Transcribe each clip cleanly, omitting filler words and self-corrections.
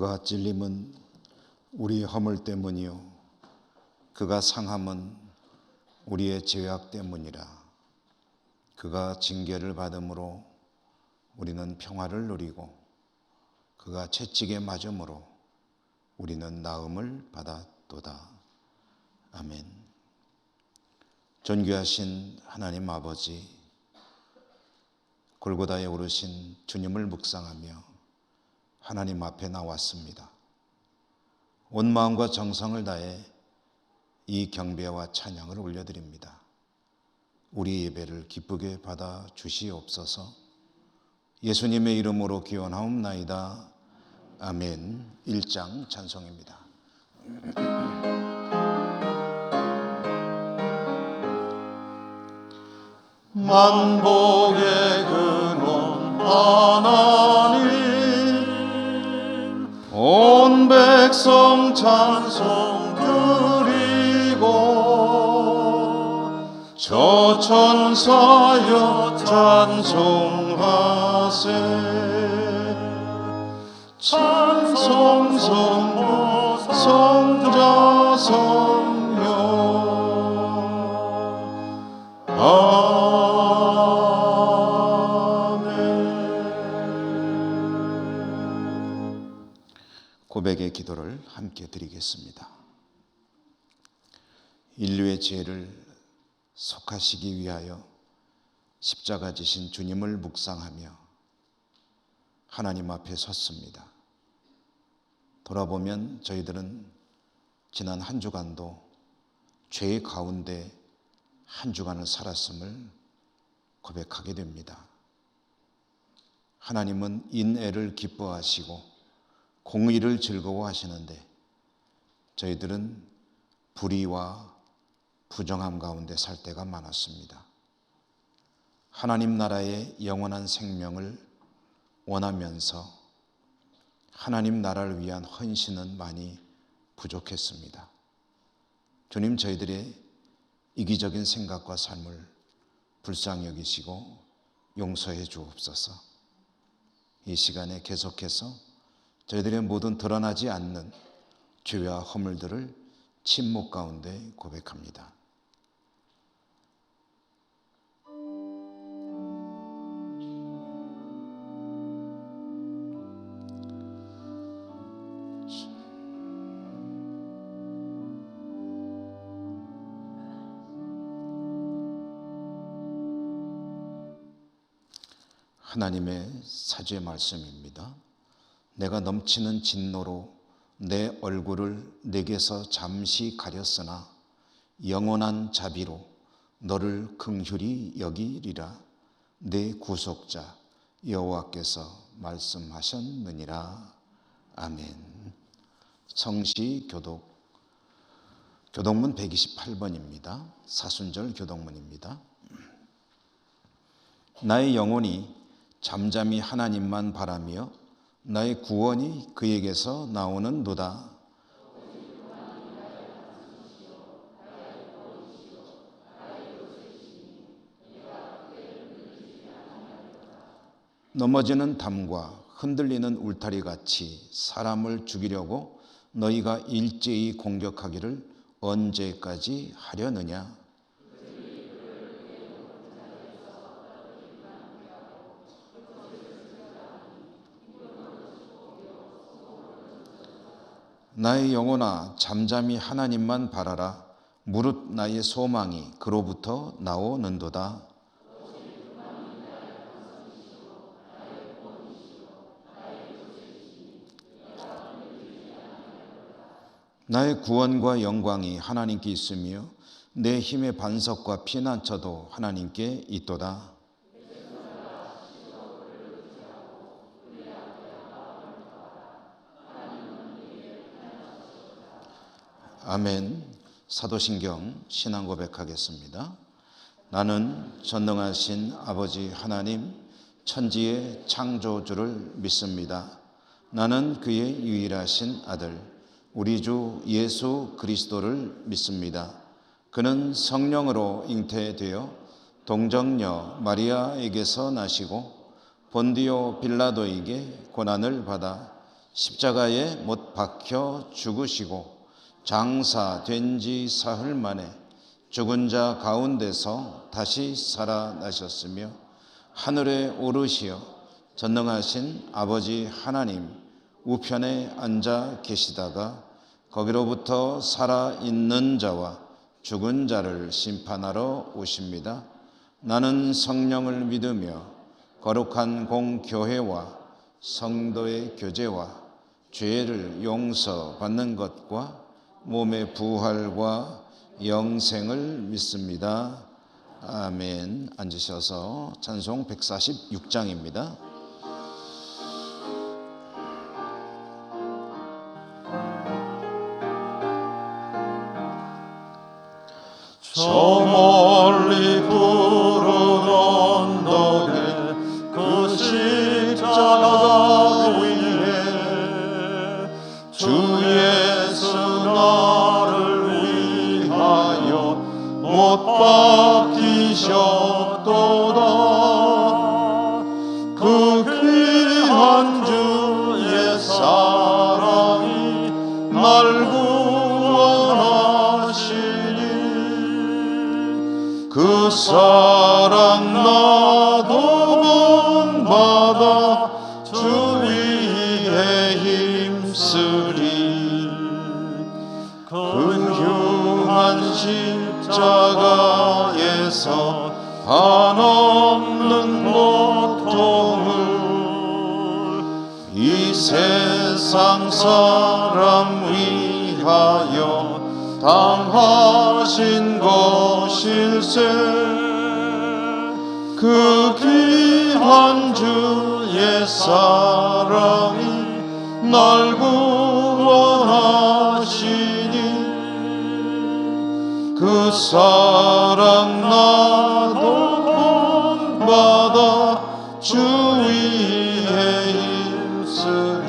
그가 찔림은 우리의 허물 때문이요 그가 상함은 우리의 죄악 때문이라. 그가 징계를 받음으로 우리는 평화를 누리고 그가 채찍에 맞음으로 우리는 나음을 받았도다. 아멘. 존귀하신 하나님 아버지, 골고다에 오르신 주님을 묵상하며 하나님 앞에 나왔습니다. 온 마음과 정성을 다해 이 경배와 찬양을 올려드립니다. 우리 예배를 기쁘게 받아 주시옵소서. 예수님의 이름으로 기원하옵나이다. 아멘. 1장 찬송입니다. 만복의 근원 하나님, 온 백성 찬송 드리고 저 천사여 찬송하세. 찬송 성부 성자 성령 아멘. 고백의 기도를 함께 드리겠습니다. 인류의 죄를 속하시기 위하여 십자가 지신 주님을 묵상하며 하나님 앞에 섰습니다. 돌아보면 저희들은 지난 한 주간도 죄 가운데 한 주간을 살았음을 고백하게 됩니다. 하나님은 인애를 기뻐하시고 공의를 즐거워하시는데 저희들은 불의와 부정함 가운데 살 때가 많았습니다. 하나님 나라의 영원한 생명을 원하면서 하나님 나라를 위한 헌신은 많이 부족했습니다. 주님, 저희들의 이기적인 생각과 삶을 불쌍히 여기시고 용서해 주옵소서. 이 시간에 계속해서 저희들의 모든 드러나지 않는 죄와 허물들을 침묵 가운데 고백합니다. 하나님의 사죄의 말씀입니다. 내가 넘치는 진노로 내 얼굴을 내게서 잠시 가렸으나 영원한 자비로 너를 긍휼히 여기리라. 내 구속자 여호와께서 말씀하셨느니라. 아멘. 성시 교독문 128번입니다. 사순절 교독문입니다. 나의 영혼이 잠잠히 하나님만 바라며 나의 구원이 그에게서 나오는도다. 넘어지는 담과 흔들리는 울타리같이 사람을 죽이려고 너희가 일제히 공격하기를 언제까지 하려느냐. 나의 영혼아 잠잠히 하나님만 바라라. 무릇 나의 소망이 그로부터 나오는도다. 나의 구원과 영광이 하나님께 있으며 내 힘의 반석과 피난처도 하나님께 있도다. 아멘. 사도신경 신앙 고백하겠습니다. 나는 전능하신 아버지 하나님 천지의 창조주를 믿습니다. 나는 그의 유일하신 아들 우리 주 예수 그리스도를 믿습니다. 그는 성령으로 잉태되어 동정녀 마리아에게서 나시고 본디오 빌라도에게 고난을 받아 십자가에 못 박혀 죽으시고 장사된 지 사흘 만에 죽은 자 가운데서 다시 살아나셨으며 하늘에 오르시어 전능하신 아버지 하나님 우편에 앉아 계시다가 거기로부터 살아있는 자와 죽은 자를 심판하러 오십니다. 나는 성령을 믿으며 거룩한 공교회와 성도의 교제와 죄를 용서받는 것과 몸의 부활과 영생을 믿습니다. 아멘. 앉으셔서 찬송 146장입니다. 저 멀리 푸른 언덕에 그 십자가 위에 주 예수 나를 위하여 못 박히셨도다. 그 귀한 주의 사랑이 날 구원하시니 그 사랑 나도 본받아 주 위에 힘쓰리. 근흉한 십자가에서 한없는 고통을 이 세상 사람 위하여 당하신 것일세. 그 귀한 주의 사랑이 날 구원하시니 그 사랑 나도 본받아 주 위에 힘쓰리.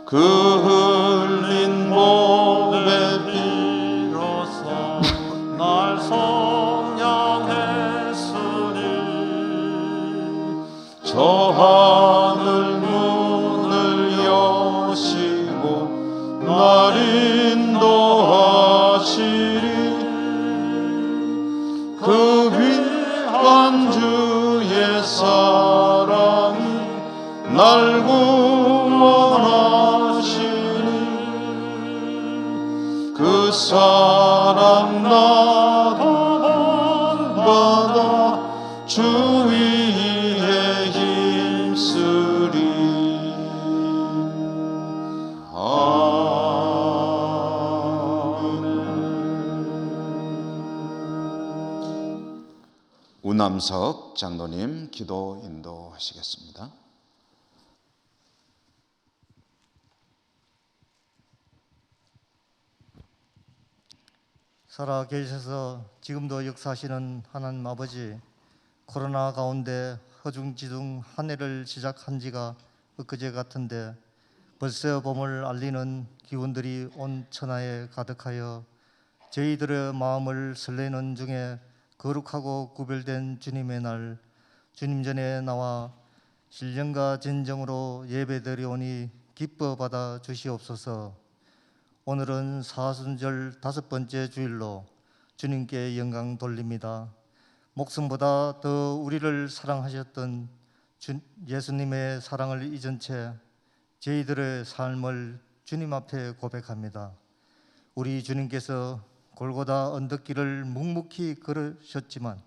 그 흘린 몸의 피로써 날 속량했으니 저 하늘 문을 여시고 날 인도하시리. 그 귀한 주의 사랑이 날 구원하시니 그 사랑 나도 본받아 주 위에 힘쓰리. 우남석 장로님 기도 인도하시겠습니다. 살아계셔서 지금도 역사하시는 하나님 아버지, 코로나 가운데 허중지둥 한 해를 시작한 지가 엊그제 같은데 벌써 봄을 알리는 기운들이 온 천하에 가득하여 저희들의 마음을 설레는 중에 거룩하고 구별된 주님의 날, 주님 전에 나와 신령과 진정으로 예배드리오니 기뻐 받아 주시옵소서. 오늘은 사순절 5번째 주일로 주님께 영광 돌립니다. 목숨보다 더 우리를 사랑하셨던 예수님의 사랑을 잊은 채 저희들의 삶을 주님 앞에 고백합니다. 우리 주님께서 골고다 언덕길을 묵묵히 걸으셨지만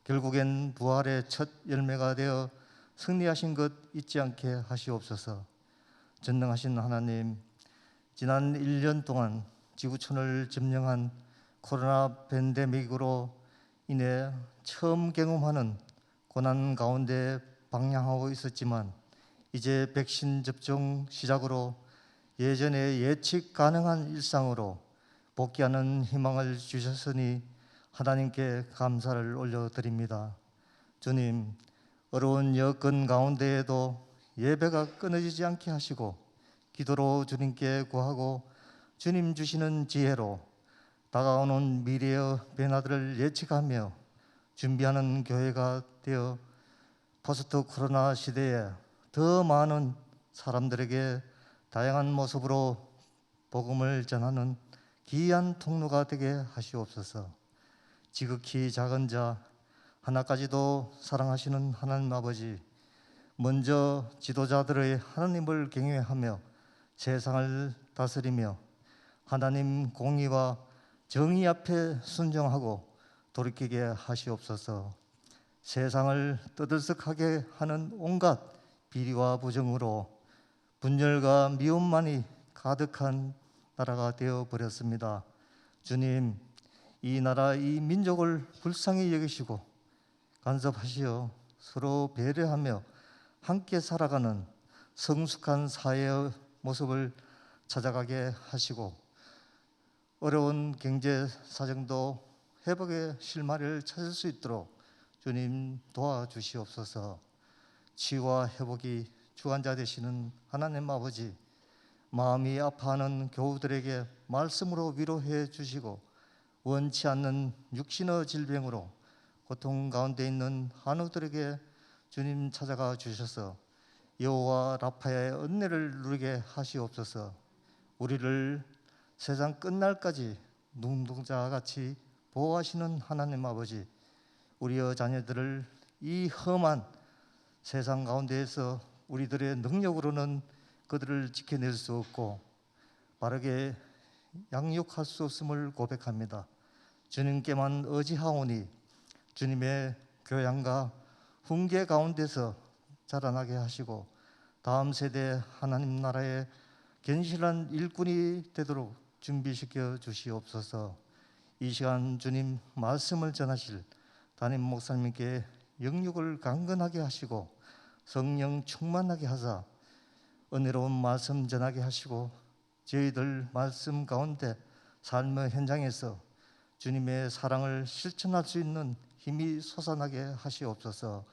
결국엔 부활의 첫 열매가 되어 승리하신 것 잊지 않게 하시옵소서. 전능하신 하나님, 지난 1년 동안 지구촌을 점령한 코로나 팬데믹으로 인해 처음 경험하는 고난 가운데 방향하고 있었지만 이제 백신 접종 시작으로 예전에 예측 가능한 일상으로 복귀하는 희망을 주셨으니 하나님께 감사를 올려드립니다. 주님, 어려운 여건 가운데에도 예배가 끊어지지 않게 하시고 기도로 주님께 구하고 주님 주시는 지혜로 다가오는 미래의 변화들을 예측하며 준비하는 교회가 되어 포스트 코로나 시대에 더 많은 사람들에게 다양한 모습으로 복음을 전하는 귀한 통로가 되게 하시옵소서. 지극히 작은 자 하나까지도 사랑하시는 하나님 아버지, 먼저 지도자들의 하나님을 경외하며 세상을 다스리며 하나님 공의와 정의 앞에 순종하고 돌이키게 하시옵소서. 세상을 떠들썩하게 하는 온갖 비리와 부정으로 분열과 미움만이 가득한 나라가 되어 버렸습니다. 주님, 이 나라 이 민족을 불쌍히 여기시고 간섭하시어 서로 배려하며 함께 살아가는 성숙한 사회의 모습을 찾아가게 하시고 어려운 경제 사정도 회복의 실마리를 찾을 수 있도록 주님 도와주시옵소서. 치유와 회복이 주관자 되시는 하나님 아버지, 마음이 아파하는 교우들에게 말씀으로 위로해 주시고 원치 않는 육신의 질병으로 고통 가운데 있는 한우들에게 주님 찾아가 주셔서 여호와 라파의 은혜를 누리게 하시옵소서. 우리를 세상 끝날까지 눈동자같이 보호하시는 하나님 아버지, 우리의 자녀들을 이 험한 세상 가운데에서 우리들의 능력으로는 그들을 지켜낼 수 없고 바르게 양육할 수 없음을 고백합니다. 주님께만 의지하오니 주님의 교양과 훈계 가운데서 자라나게 하시고 다음 세대 하나님 나라의 견실한 일꾼이 되도록 준비시켜 주시옵소서. 이 시간 주님 말씀을 전하실 담임 목사님께 영육을 강건하게 하시고 성령 충만하게 하사 은혜로운 말씀 전하게 하시고 저희들 말씀 가운데 삶의 현장에서 주님의 사랑을 실천할 수 있는 힘이 솟아나게 하시옵소서.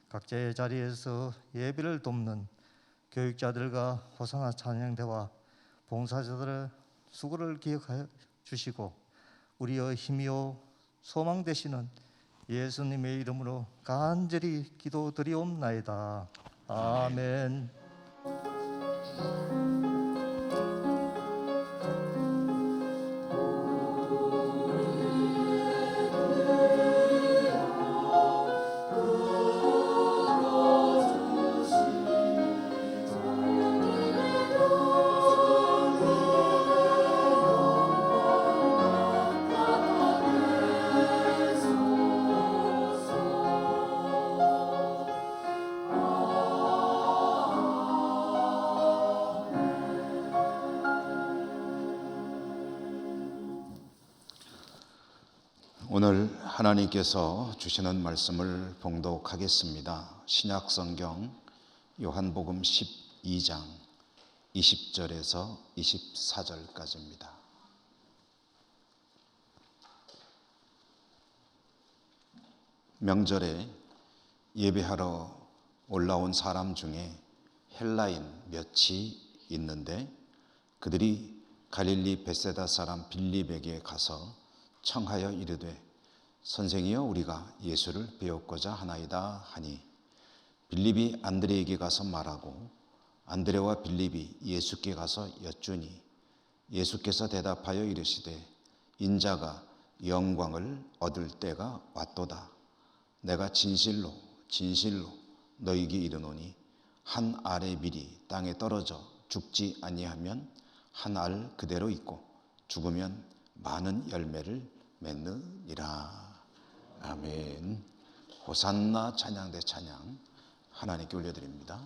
각자의 자리에서 예배를 돕는 교육자들과 호사나 찬양대와 봉사자들의 수고를 기억하여 주시고 우리의 힘이요 소망 되시는 예수님의 이름으로 간절히 기도드리옵나이다. 아멘. 오늘 하나님께서 주시는 말씀을 봉독하겠습니다. 신약성경 요한복음 12장 20절에서 24절까지입니다. 명절에 예배하러 올라온 사람 중에 헬라인 몇이 있는데 그들이 갈릴리 벳세다 사람 빌립에게 가서 청하여 이르되 선생이여 우리가 예수를 배웠고자 하나이다 하니 빌립이 안드레에게 가서 말하고 안드레와 빌립이 예수께 가서 여쭈니 예수께서 대답하여 이르시되 인자가 영광을 얻을 때가 왔도다. 내가 진실로 진실로 너희에게 이르노니 한 알의 밀이 땅에 떨어져 죽지 아니하면 한 알 그대로 있고 죽으면 많은 열매를 맺느니라. 아멘. 호산나 찬양대 찬양 하나님께 올려드립니다.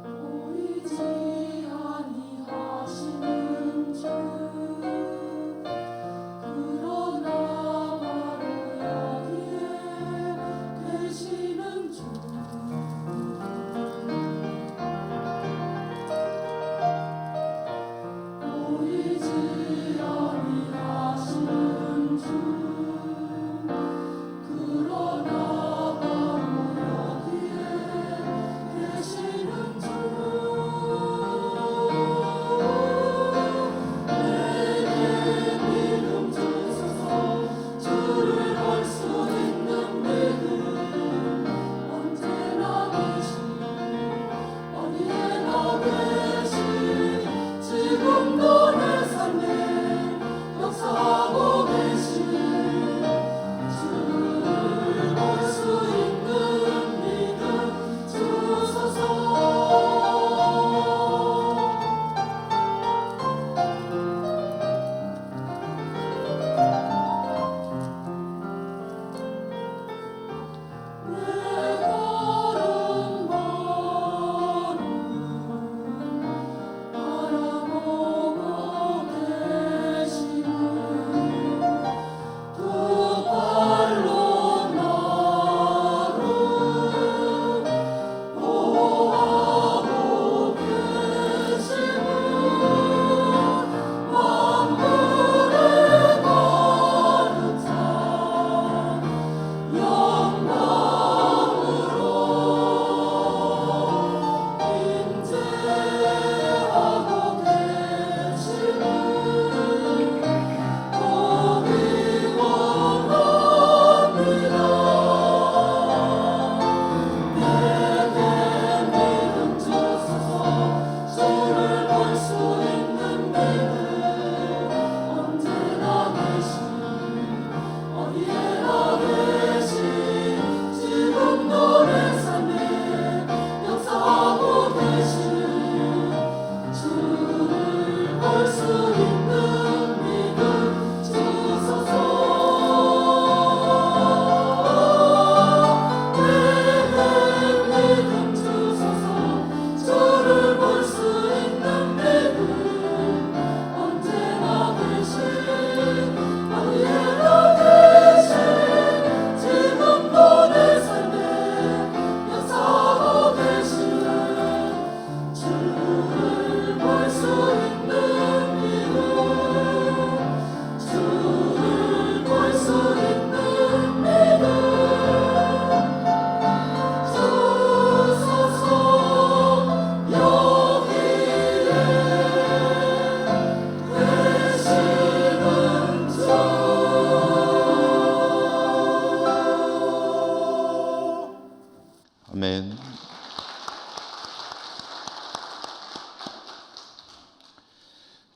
보이지 아니하시는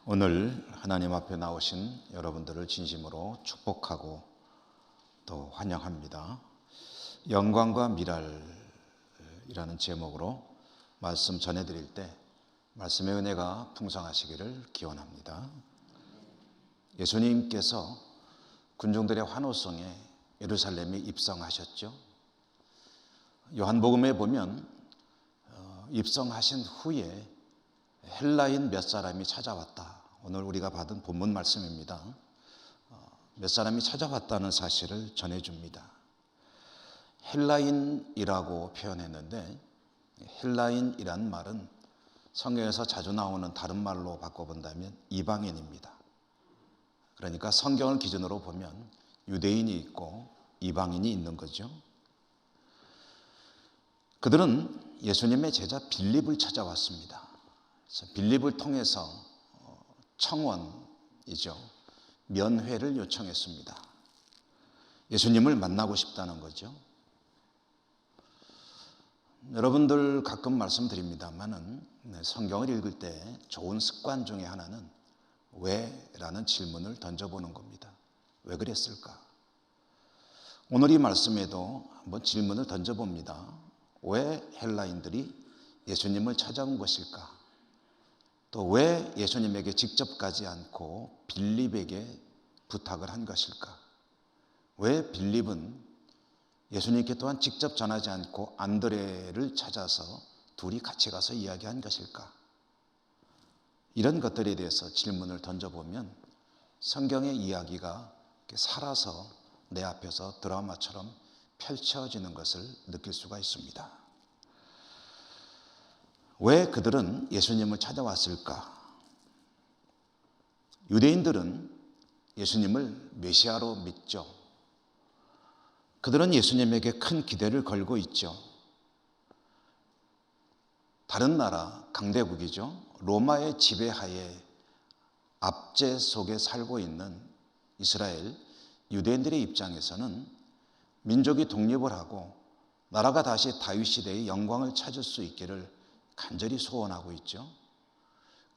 오늘 하나님 앞에 나오신 여러분들을 진심으로 축복하고 또 환영합니다. 영광과 미랄이라는 제목으로 말씀 전해드릴 때 말씀의 은혜가 풍성하시기를 기원합니다. 예수님께서 군중들의 환호성에 예루살렘에 입성하셨죠. 요한복음에 보면 입성하신 후에 헬라인 몇 사람이 찾아왔다. 오늘 우리가 받은 본문 말씀입니다. 몇 사람이 찾아왔다는 사실을 전해줍니다. 헬라인이라고 표현했는데 헬라인이란 말은 성경에서 자주 나오는 다른 말로 바꿔본다면 이방인입니다. 그러니까 성경을 기준으로 보면 유대인이 있고 이방인이 있는 거죠. 그들은 예수님의 제자 빌립을 찾아왔습니다. 그래서 빌립을 통해서 청원이죠. 면회를 요청했습니다. 예수님을 만나고 싶다는 거죠. 여러분들 가끔 말씀드립니다만은 성경을 읽을 때 좋은 습관 중에 하나는 왜? 라는 질문을 던져보는 겁니다. 왜 그랬을까? 오늘 이 말씀에도 한번 질문을 던져봅니다. 왜 헬라인들이 예수님을 찾아온 것일까? 또 왜 예수님에게 직접 가지 않고 빌립에게 부탁을 한 것일까? 왜 빌립은 예수님께 또한 직접 전하지 않고 안드레를 찾아서 둘이 같이 가서 이야기한 것일까? 이런 것들에 대해서 질문을 던져보면 성경의 이야기가 살아서 내 앞에서 드라마처럼 펼쳐지는 것을 느낄 수가 있습니다. 왜 그들은 예수님을 찾아왔을까? 유대인들은 예수님을 메시아로 믿죠. 그들은 예수님에게 큰 기대를 걸고 있죠. 다른 나라 강대국이죠. 로마의 지배하에 압제 속에 살고 있는 이스라엘 유대인들의 입장에서는 민족이 독립을 하고 나라가 다시 다윗 시대의 영광을 찾을 수 있기를 간절히 소원하고 있죠.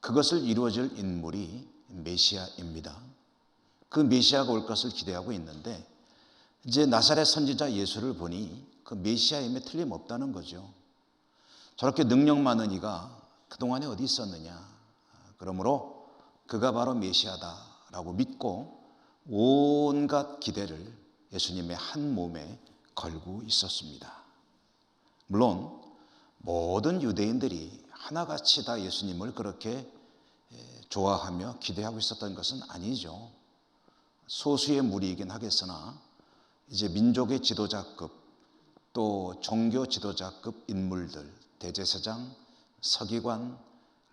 그것을 이루어질 인물이 메시아입니다. 그 메시아가 올 것을 기대하고 있는데 이제 나사렛 선지자 예수를 보니 그 메시아임에 틀림없다는 거죠. 저렇게 능력 많은 이가 그동안에 어디 있었느냐. 그러므로 그가 바로 메시아다라고 믿고 온갖 기대를 예수님의 한 몸에 걸고 있었습니다. 물론 모든 유대인들이 하나같이 다 예수님을 그렇게 좋아하며 기대하고 있었던 것은 아니죠. 소수의 무리이긴 하겠으나 이제 민족의 지도자급 또 종교 지도자급 인물들, 대제사장, 서기관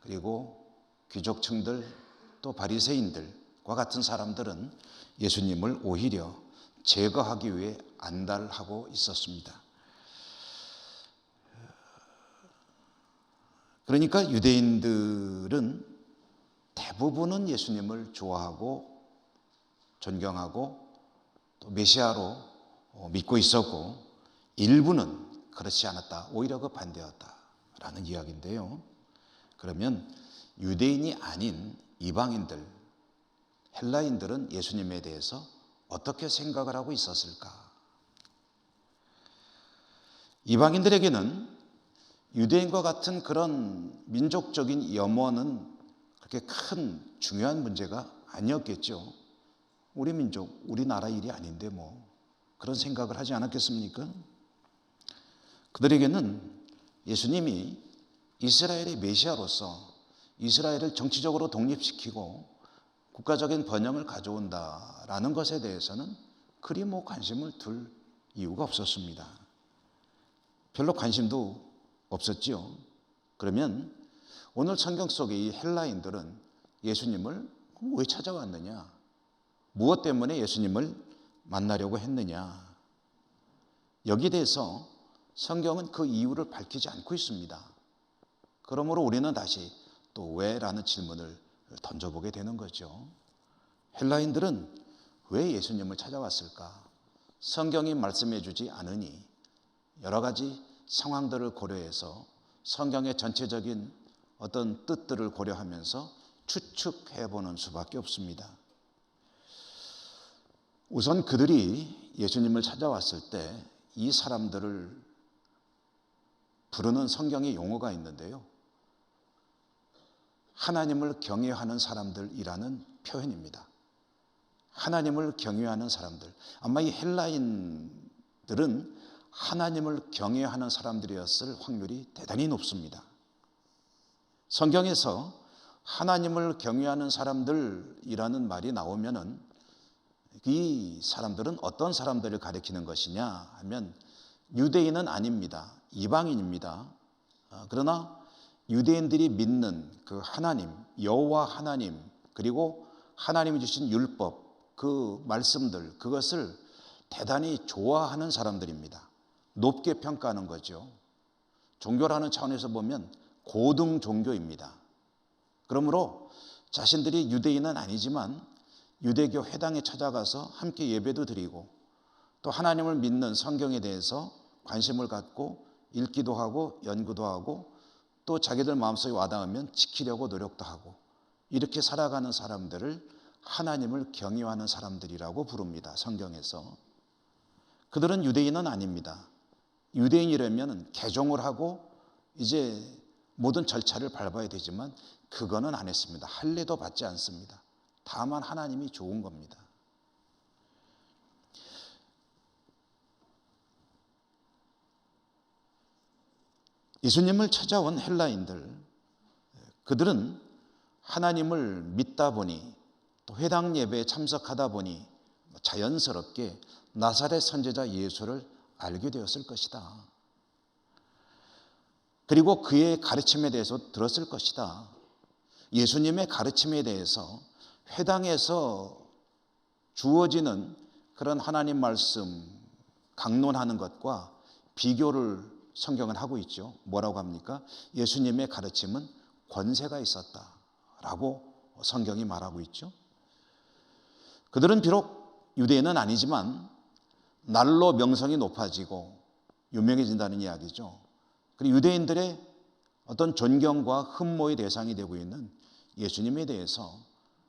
그리고 귀족층들 또 바리새인들과 같은 사람들은 예수님을 오히려 제거하기 위해 안달하고 있었습니다. 그러니까 유대인들은 대부분은 예수님을 좋아하고 존경하고 또 메시아로 믿고 있었고 일부는 그렇지 않았다. 오히려 그 반대였다라는 이야기인데요. 그러면 유대인이 아닌 이방인들, 헬라인들은 예수님에 대해서 어떻게 생각을 하고 있었을까? 이방인들에게는 유대인과 같은 그런 민족적인 염원은 그렇게 큰 중요한 문제가 아니었겠죠. 우리 민족, 우리나라 일이 아닌데 뭐 그런 생각을 하지 않았겠습니까? 그들에게는 예수님이 이스라엘의 메시아로서 이스라엘을 정치적으로 독립시키고 국가적인 번영을 가져온다라는 것에 대해서는 그리 뭐 관심을 둘 이유가 없었습니다. 별로 관심도 없었지요. 그러면 오늘 성경 속의 이 헬라인들은 예수님을 왜 찾아왔느냐? 무엇 때문에 예수님을 만나려고 했느냐? 여기에 대해서 성경은 그 이유를 밝히지 않고 있습니다. 그러므로 우리는 다시 또 왜라는 질문을 던져보게 되는 거죠. 헬라인들은 왜 예수님을 찾아왔을까? 성경이 말씀해 주지 않으니 여러 가지 상황들을 고려해서 성경의 전체적인 어떤 뜻들을 고려하면서 추측해 보는 수밖에 없습니다. 우선 그들이 예수님을 찾아왔을 때 이 사람들을 부르는 성경의 용어가 있는데요, 하나님을 경외하는 사람들이라는 표현입니다. 하나님을 경외하는 사람들. 아마 이 헬라인들은 하나님을 경외하는 사람들이었을 확률이 대단히 높습니다. 성경에서 하나님을 경외하는 사람들이라는 말이 나오면은 이 사람들은 어떤 사람들을 가리키는 것이냐 하면 유대인은 아닙니다. 이방인입니다. 그러나 유대인들이 믿는 그 하나님, 여호와 하나님, 그리고 하나님이 주신 율법, 그 말씀들, 그것을 대단히 좋아하는 사람들입니다. 높게 평가하는 거죠. 종교라는 차원에서 보면 고등 종교입니다. 그러므로 자신들이 유대인은 아니지만 유대교 회당에 찾아가서 함께 예배도 드리고 또 하나님을 믿는 성경에 대해서 관심을 갖고 읽기도 하고 연구도 하고 또 자기들 마음속에 와닿으면 지키려고 노력도 하고 이렇게 살아가는 사람들을 하나님을 경외하는 사람들이라고 부릅니다. 성경에서. 그들은 유대인은 아닙니다. 유대인이라면 개종을 하고 이제 모든 절차를 밟아야 되지만 그거는 안 했습니다. 할례도 받지 않습니다. 다만 하나님이 좋은 겁니다. 예수님을 찾아온 헬라인들, 그들은 하나님을 믿다 보니 또 회당 예배에 참석하다 보니 자연스럽게 나사렛 선지자 예수를 알게 되었을 것이다. 그리고 그의 가르침에 대해서 들었을 것이다. 예수님의 가르침에 대해서 회당에서 주어지는 그런 하나님 말씀 강론하는 것과 비교를 성경은 하고 있죠. 뭐라고 합니까? 예수님의 가르침은 권세가 있었다라고 성경이 말하고 있죠. 그들은 비록 유대인은 아니지만 날로 명성이 높아지고 유명해진다는 이야기죠. 그리고 유대인들의 어떤 존경과 흠모의 대상이 되고 있는 예수님에 대해서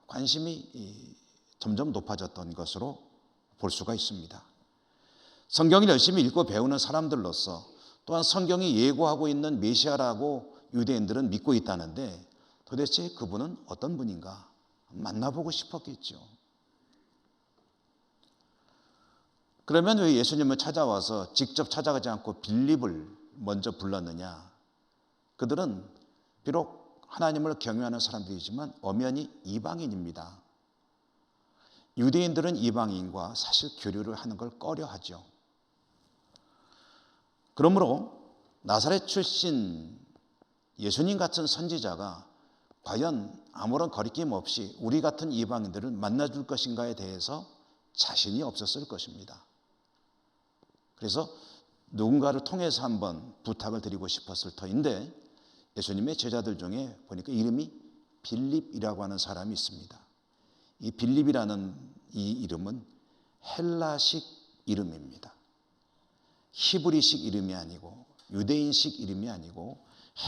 관심이 점점 높아졌던 것으로 볼 수가 있습니다. 성경을 열심히 읽고 배우는 사람들로서 또한 성경이 예고하고 있는 메시아라고 유대인들은 믿고 있다는데 도대체 그분은 어떤 분인가 만나보고 싶었겠죠. 그러면 왜 예수님을 찾아와서 직접 찾아가지 않고 빌립을 먼저 불렀느냐? 그들은 비록 하나님을 경외하는 사람들이지만 엄연히 이방인입니다. 유대인들은 이방인과 사실 교류를 하는 걸 꺼려하죠. 그러므로 나사렛 출신 예수님 같은 선지자가 과연 아무런 거리낌 없이 우리 같은 이방인들을 만나줄 것인가에 대해서 자신이 없었을 것입니다. 그래서 누군가를 통해서 한번 부탁을 드리고 싶었을 터인데 예수님의 제자들 중에 보니까 이름이 빌립이라고 하는 사람이 있습니다. 이 빌립이라는 이 이름은 헬라식 이름입니다. 히브리식 이름이 아니고 유대인식 이름이 아니고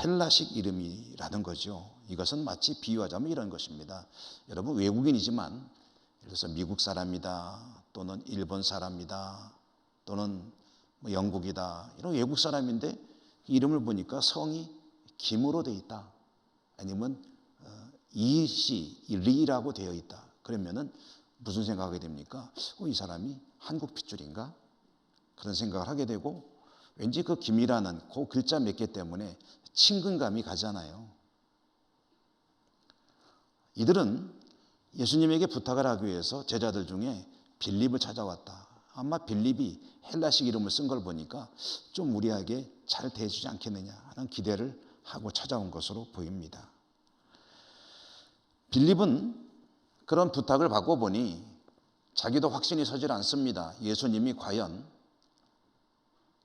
헬라식 이름이라는 거죠. 이것은 마치 비유하자면 이런 것입니다. 여러분 외국인이지만 예를 들어서 미국 사람이다 또는 일본 사람이다 또는 영국이다 이런 외국 사람인데 이름을 보니까 성이 김으로 되어 있다 아니면 이시 리라고 되어 있다 그러면은 무슨 생각하게 됩니까? 이 사람이 한국 핏줄인가? 그런 생각을 하게 되고 왠지 그 김이라는 그 글자 몇 개 때문에 친근감이 가잖아요. 이들은 예수님에게 부탁을 하기 위해서 제자들 중에 빌립을 찾아왔다. 아마 빌립이 헬라식 이름을 쓴 걸 보니까 좀 우리에게 잘 대해주지 않겠느냐 하는 기대를 하고 찾아온 것으로 보입니다. 빌립은 그런 부탁을 받고 보니 자기도 확신이 서질 않습니다. 예수님이 과연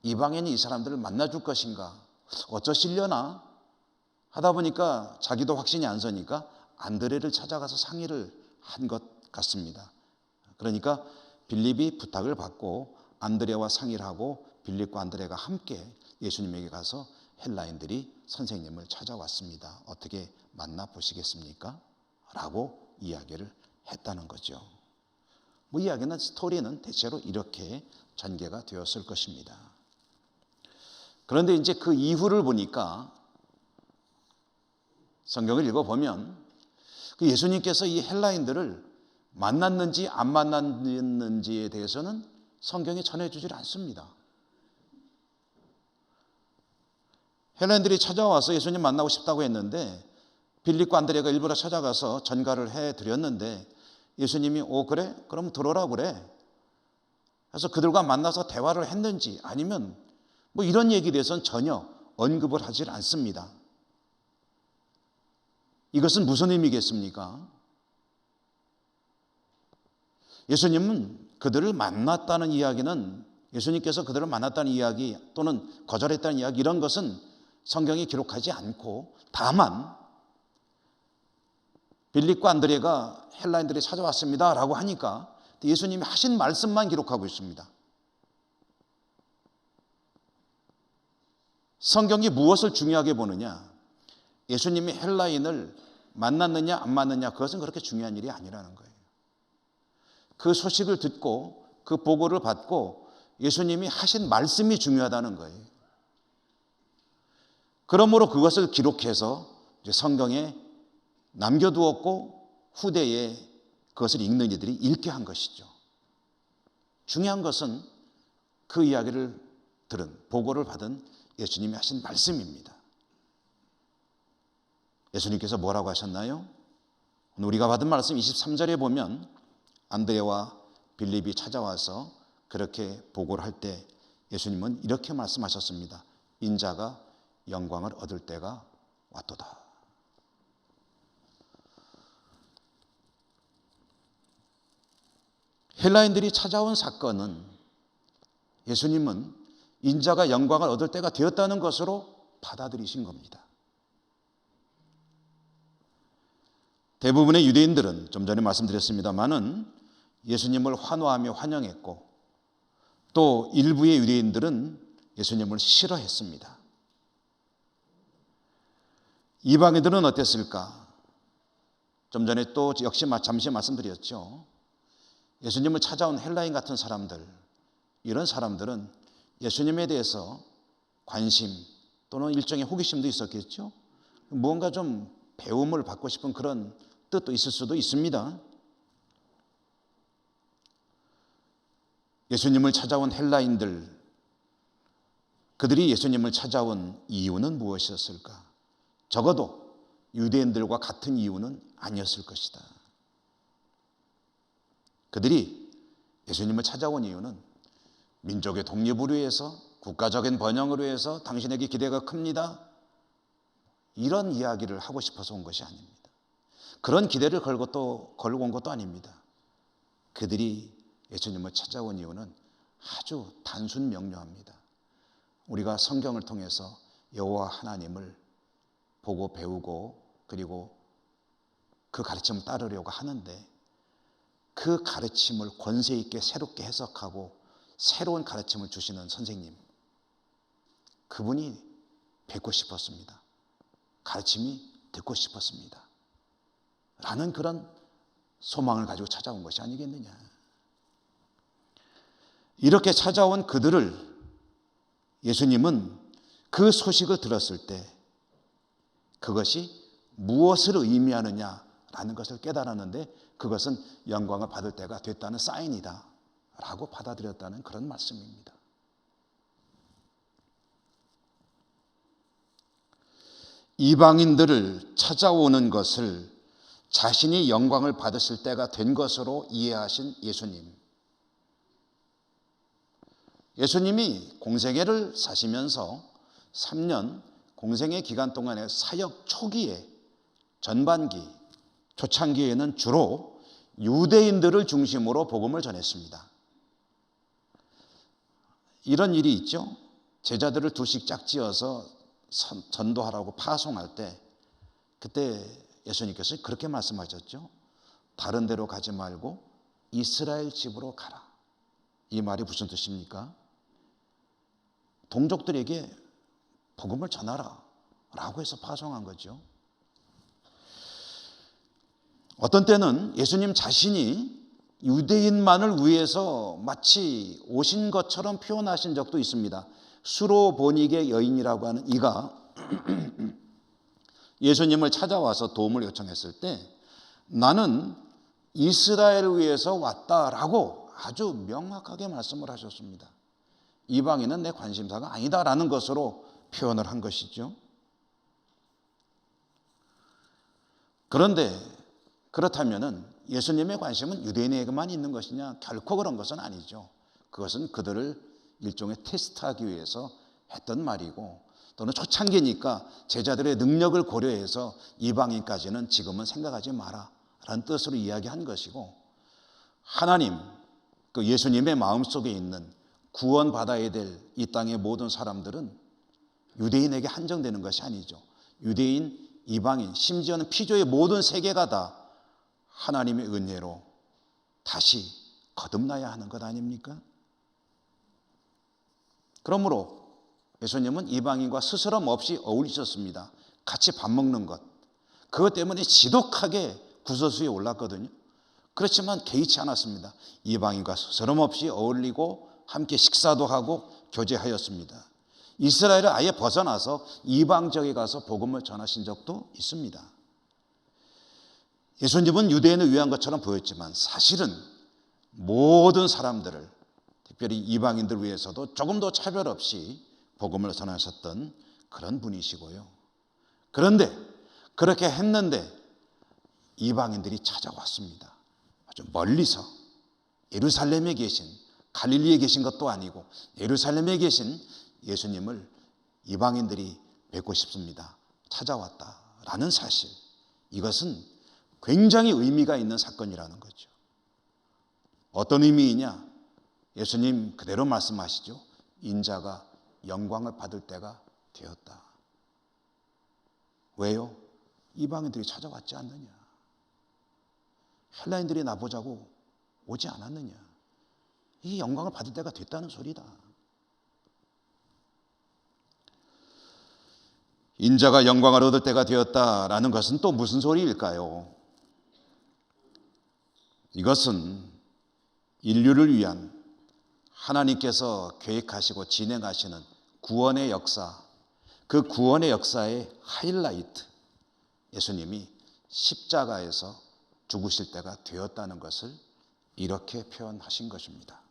이방인이 이 사람들을 만나줄 것인가 어쩌시려나 하다 보니까 자기도 확신이 안 서니까 안드레를 찾아가서 상의를 한 것 같습니다. 그러니까 빌립이 부탁을 받고 안드레와 상의를 하고 빌립과 안드레가 함께 예수님에게 가서 헬라인들이 선생님을 찾아왔습니다. 어떻게 만나보시겠습니까? 라고 이야기를 했다는 거죠. 뭐 이야기는 스토리는 대체로 이렇게 전개가 되었을 것입니다. 그런데 이제 그 이후를 보니까 성경을 읽어보면 그 예수님께서 이 헬라인들을 만났는지 안 만났는지에 대해서는 성경이 전해주질 않습니다. 헬라인들이 찾아와서 예수님 만나고 싶다고 했는데 빌립과 안드레가 일부러 찾아가서 전가를 해드렸는데 예수님이 그래? 그럼 들어오라 그래. 그래서 그들과 만나서 대화를 했는지 아니면 뭐 이런 얘기에 대해서는 전혀 언급을 하질 않습니다. 이것은 무슨 의미겠습니까? 예수님은 그들을 만났다는 이야기는 예수님께서 그들을 만났다는 이야기 또는 거절했다는 이야기 이런 것은 성경이 기록하지 않고 다만 빌립과 안드레가 헬라인들이 찾아왔습니다 라고 하니까 예수님이 하신 말씀만 기록하고 있습니다. 성경이 무엇을 중요하게 보느냐? 예수님이 헬라인을 만났느냐 안 만났느냐 그것은 그렇게 중요한 일이 아니라는 거예요. 그 소식을 듣고 그 보고를 받고 예수님이 하신 말씀이 중요하다는 거예요. 그러므로 그것을 기록해서 이제 성경에 남겨두었고 후대에 그것을 읽는 이들이 읽게 한 것이죠. 중요한 것은 그 이야기를 들은 보고를 받은 예수님이 하신 말씀입니다. 예수님께서 뭐라고 하셨나요? 오늘 우리가 받은 말씀 23절에 보면 안드레와 빌립이 찾아와서 그렇게 보고를 할 때 예수님은 이렇게 말씀하셨습니다. 인자가 영광을 얻을 때가 왔도다. 헬라인들이 찾아온 사건은 예수님은 인자가 영광을 얻을 때가 되었다는 것으로 받아들이신 겁니다. 대부분의 유대인들은 좀 전에 말씀드렸습니다마는 예수님을 환호하며 환영했고 또 일부의 유대인들은 예수님을 싫어했습니다. 이방인들은 어땠을까? 좀 전에 또 역시 잠시 말씀드렸죠. 예수님을 찾아온 헬라인 같은 사람들, 이런 사람들은 예수님에 대해서 관심 또는 일종의 호기심도 있었겠죠. 무언가 좀 배움을 받고 싶은 그런 뜻도 있을 수도 있습니다. 예수님을 찾아온 헬라인들, 그들이 예수님을 찾아온 이유는 무엇이었을까? 적어도 유대인들과 같은 이유는 아니었을 것이다. 그들이 예수님을 찾아온 이유는 민족의 독립을 위해서, 국가적인 번영을 위해서 당신에게 기대가 큽니다. 이런 이야기를 하고 싶어서 온 것이 아닙니다. 그런 기대를 걸고 온 것도 아닙니다. 그들이 예수님을 찾아온 이유는 아주 단순 명료합니다. 우리가 성경을 통해서 여호와 하나님을 보고 배우고 그리고 그 가르침을 따르려고 하는데 그 가르침을 권세 있게 새롭게 해석하고 새로운 가르침을 주시는 선생님, 그분이 뵙고 싶었습니다. 가르침이 듣고 싶었습니다. 라는 그런 소망을 가지고 찾아온 것이 아니겠느냐. 이렇게 찾아온 그들을 예수님은 그 소식을 들었을 때 그것이 무엇을 의미하느냐라는 것을 깨달았는데 그것은 영광을 받을 때가 됐다는 사인이다 라고 받아들였다는 그런 말씀입니다. 이방인들을 찾아오는 것을 자신이 영광을 받으실 때가 된 것으로 이해하신 예수님. 예수님이 공생애를 사시면서 3년 공생애 기간 동안에 사역 초기에 전반기, 초창기에는 주로 유대인들을 중심으로 복음을 전했습니다. 이런 일이 있죠. 제자들을 둘씩 짝지어서 전도하라고 파송할 때 그때 예수님께서 그렇게 말씀하셨죠. 다른 데로 가지 말고 이스라엘 집으로 가라. 이 말이 무슨 뜻입니까? 동족들에게 복음을 전하라 라고 해서 파송한 거죠. 어떤 때는 예수님 자신이 유대인만을 위해서 마치 오신 것처럼 표현하신 적도 있습니다. 수로보니게 여인이라고 하는 이가 예수님을 찾아와서 도움을 요청했을 때 나는 이스라엘을 위해서 왔다라고 아주 명확하게 말씀을 하셨습니다. 이방인은 내 관심사가 아니다라는 것으로 표현을 한 것이죠. 그런데 그렇다면은 예수님의 관심은 유대인에게만 있는 것이냐? 결코 그런 것은 아니죠. 그것은 그들을 일종의 테스트하기 위해서 했던 말이고, 또는 초창기니까 제자들의 능력을 고려해서 이방인까지는 지금은 생각하지 마라 라는 뜻으로 이야기한 것이고, 하나님, 그 예수님의 마음속에 있는 구원받아야 될 이 땅의 모든 사람들은 유대인에게 한정되는 것이 아니죠. 유대인, 이방인, 심지어는 피조의 모든 세계가 다 하나님의 은혜로 다시 거듭나야 하는 것 아닙니까? 그러므로 예수님은 이방인과 스스럼 없이 어울리셨습니다. 같이 밥 먹는 것, 그것 때문에 지독하게 구설수에 올랐거든요. 그렇지만 개의치 않았습니다. 이방인과 스스럼 없이 어울리고 함께 식사도 하고 교제하였습니다. 이스라엘을 아예 벗어나서 이방 지역에 가서 복음을 전하신 적도 있습니다. 예수님은 유대인을 위한 것처럼 보였지만 사실은 모든 사람들을, 특별히 이방인들 위해서도 조금 더 차별 없이 복음을 전하셨던 그런 분이시고요. 그런데 그렇게 했는데 이방인들이 찾아왔습니다. 아주 멀리서 예루살렘에 계신, 갈릴리에 계신 것도 아니고 예루살렘에 계신 예수님을 이방인들이 뵙고 싶습니다. 찾아왔다라는 사실, 이것은 굉장히 의미가 있는 사건이라는 거죠. 어떤 의미이냐? 예수님 그대로 말씀하시죠. 인자가 영광을 받을 때가 되었다. 왜요? 이방인들이 찾아왔지 않느냐? 헬라인들이 나보자고 오지 않았느냐? 이 영광을 받을 때가 됐다는 소리다. 인자가 영광을 얻을 때가 되었다라는 것은 또 무슨 소리일까요? 이것은 인류를 위한 하나님께서 계획하시고 진행하시는 구원의 역사, 그 구원의 역사의 하이라이트, 예수님이 십자가에서 죽으실 때가 되었다는 것을 이렇게 표현하신 것입니다.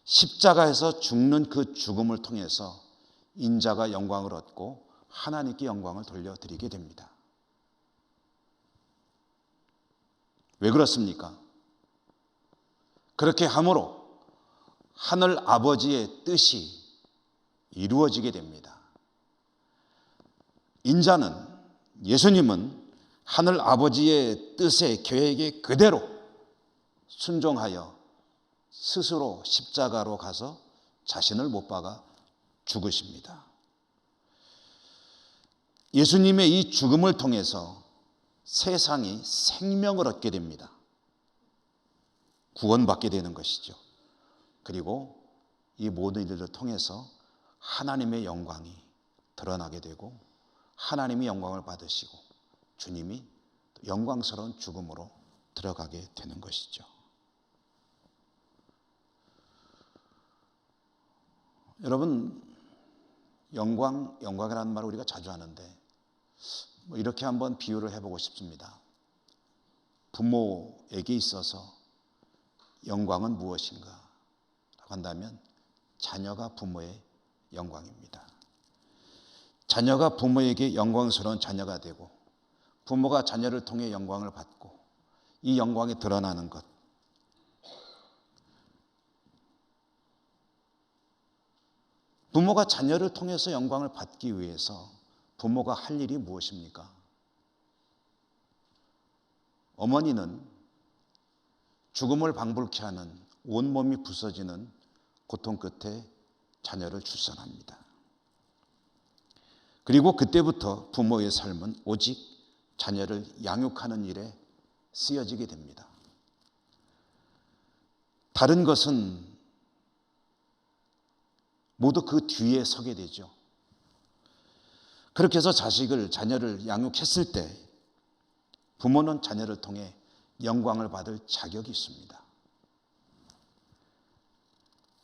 십자가에서 죽는 그 죽음을 통해서 인자가 영광을 얻고 하나님께 영광을 돌려드리게 됩니다. 왜 그렇습니까? 그렇게 함으로 하늘 아버지의 뜻이 이루어지게 됩니다. 인자는, 예수님은 하늘 아버지의 뜻의 계획에 그대로 순종하여 스스로 십자가로 가서 자신을 못 박아 죽으십니다. 예수님의 이 죽음을 통해서 세상이 생명을 얻게 됩니다. 구원받게 되는 것이죠. 그리고 이 모든 일들을 통해서 하나님의 영광이 드러나게 되고 하나님이 영광을 받으시고 주님이 영광스러운 죽음으로 들어가게 되는 것이죠. 여러분, 영광이라는 말을 우리가 자주 하는데 이렇게 한번 비유를 해보고 싶습니다. 부모에게 있어서 영광은 무엇인가 라고 한다면 자녀가 부모의 영광입니다. 자녀가 부모에게 영광스러운 자녀가 되고 부모가 자녀를 통해 영광을 받고 이 영광이 드러나는 것, 부모가 자녀를 통해서 영광을 받기 위해서 부모가 할 일이 무엇입니까? 어머니는 죽음을 방불케 하는 온몸이 부서지는 고통 끝에 자녀를 출산합니다. 그리고 그때부터 부모의 삶은 오직 자녀를 양육하는 일에 쓰여지게 됩니다. 다른 것은 모두 그 뒤에 서게 되죠. 그렇게 해서 자녀를 양육했을 때 부모는 자녀를 통해 영광을 받을 자격이 있습니다.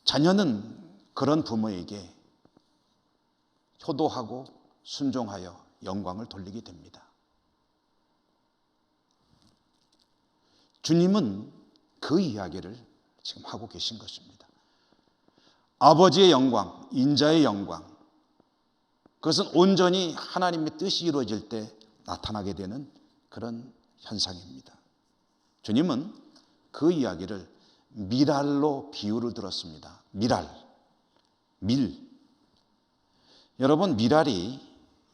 자녀는 그런 부모에게 효도하고 순종하여 영광을 돌리게 됩니다. 주님은 그 이야기를 지금 하고 계신 것입니다. 아버지의 영광, 인자의 영광, 그것은 온전히 하나님의 뜻이 이루어질 때 나타나게 되는 그런 현상입니다. 주님은 그 이야기를 미랄로 비유를 들었습니다. 밀. 여러분, 미랄이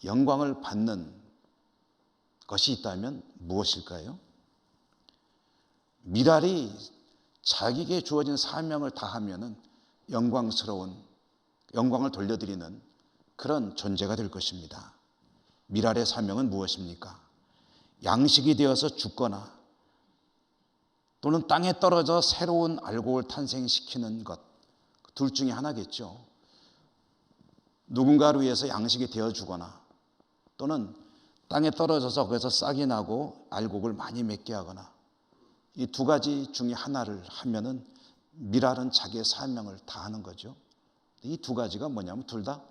영광을 받는 것이 있다면 무엇일까요? 미랄이 자기에게 주어진 사명을 다하면은 영광을 돌려드리는 그런 존재가 될 것입니다. 미랄의 사명은 무엇입니까? 양식이 되어서 죽거나 또는 땅에 떨어져 새로운 알곡을 탄생시키는 것, 둘 중에 하나겠죠. 누군가를 위해서 양식이 되어 주거나 또는 땅에 떨어져서 거기서 싹이 나고 알곡을 많이 맺게 하거나, 이 두 가지 중에 하나를 하면은 미랄은 자기의 사명을 다하는 거죠. 이 두 가지가 뭐냐면 둘 다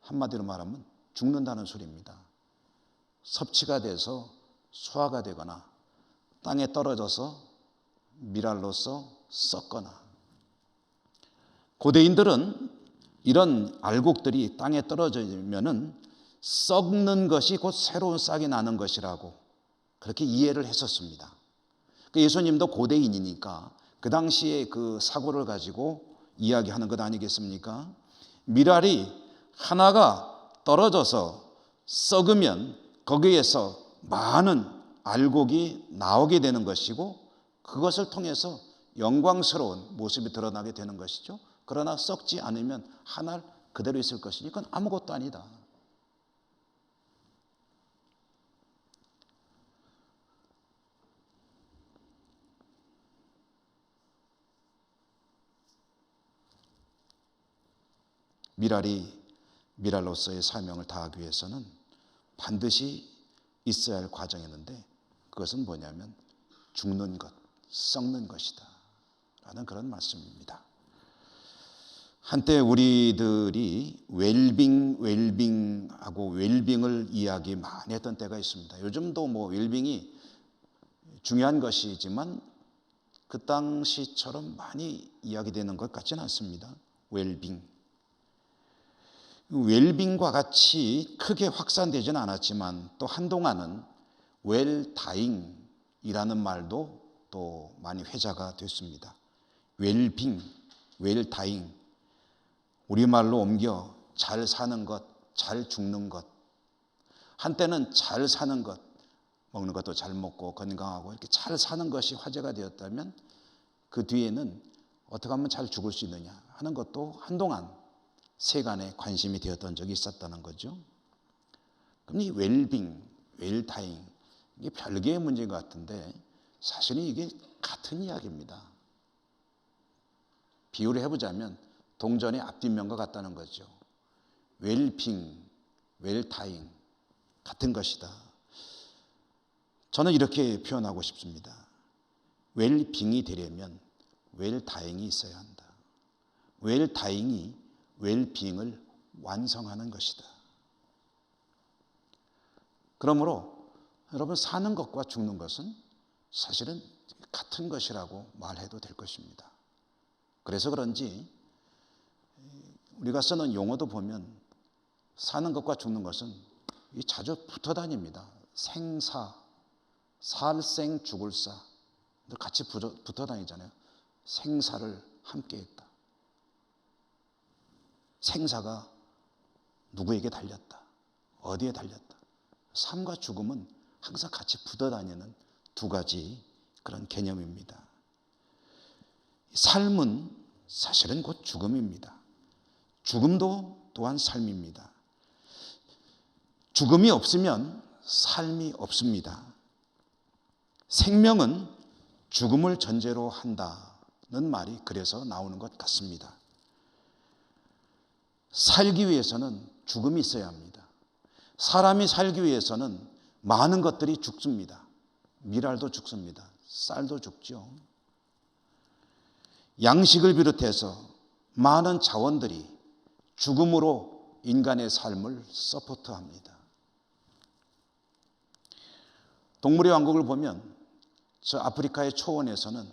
한마디로 말하면 죽는다는 소리입니다. 섭취가 돼서 소화가 되거나 땅에 떨어져서 미랄로서 썩거나. 고대인들은 이런 알곡들이 땅에 떨어지면은 썩는 것이 곧 새로운 싹이 나는 것이라고 그렇게 이해를 했었습니다. 예수님도 고대인이니까 그 당시에 그 사고를 가지고 이야기하는 것 아니겠습니까? 미랄이 하나가 떨어져서 썩으면 거기에서 많은 알곡이 나오게 되는 것이고 그것을 통해서 영광스러운 모습이 드러나게 되는 것이죠. 그러나 썩지 않으면 하나 그대로 있을 것이니 그건 아무것도 아니다. 미랄이 미랄로서의 사명을 다하기 위해서는 반드시 있어야 할 과정이 있는데 그것은 뭐냐면 죽는 것, 썩는 것이다 라는 그런 말씀입니다. 한때 우리들이 웰빙하고 웰빙을 이야기 많이 했던 때가 있습니다. 요즘도 뭐 웰빙이 중요한 것이지만 그 당시처럼 많이 이야기되는 것 같지는 않습니다. 웰빙과 같이 크게 확산되지는 않았지만 또 한동안은 웰다잉이라는 말도 또 많이 회자가 됐습니다. 웰다잉. 우리말로 옮겨 잘 사는 것, 잘 죽는 것. 한때는 잘 사는 것, 먹는 것도 잘 먹고 건강하고 이렇게 잘 사는 것이 화제가 되었다면 그 뒤에는 어떻게 하면 잘 죽을 수 있느냐 하는 것도 한동안 세간에 관심이 되었던 적이 있었다는 거죠. 그럼 이 웰다잉 이게 별개의 문제인 것 같은데 사실은 이게 같은 이야기입니다. 비유를 해보자면 동전의 앞뒷면과 같다는 거죠. 웰다잉 같은 것이다. 저는 이렇게 표현하고 싶습니다. 웰빙이 되려면 웰다잉이 있어야 한다. 웰다잉이 웰빙을 완성하는 것이다. 그러므로 여러분 사는 것과 죽는 것은 사실은 같은 것이라고 말해도 될 것입니다. 그래서 그런지 우리가 쓰는 용어도 보면 사는 것과 죽는 것은 자주 붙어 다닙니다. 생사, 살생 죽을사 같이 붙어 다니잖아요. 생사를 함께 했다. 생사가 누구에게 달렸다. 어디에 달렸다. 삶과 죽음은 항상 같이 붙어 다니는 두 가지 그런 개념입니다. 삶은 사실은 곧 죽음입니다. 죽음도 또한 삶입니다. 죽음이 없으면 삶이 없습니다. 생명은 죽음을 전제로 한다는 말이 그래서 나오는 것 같습니다. 살기 위해서는 죽음이 있어야 합니다. 사람이 살기 위해서는 많은 것들이 죽습니다. 밀알도 죽습니다. 쌀도 죽죠. 양식을 비롯해서 많은 자원들이 죽음으로 인간의 삶을 서포트합니다. 동물의 왕국을 보면 저 아프리카의 초원에서는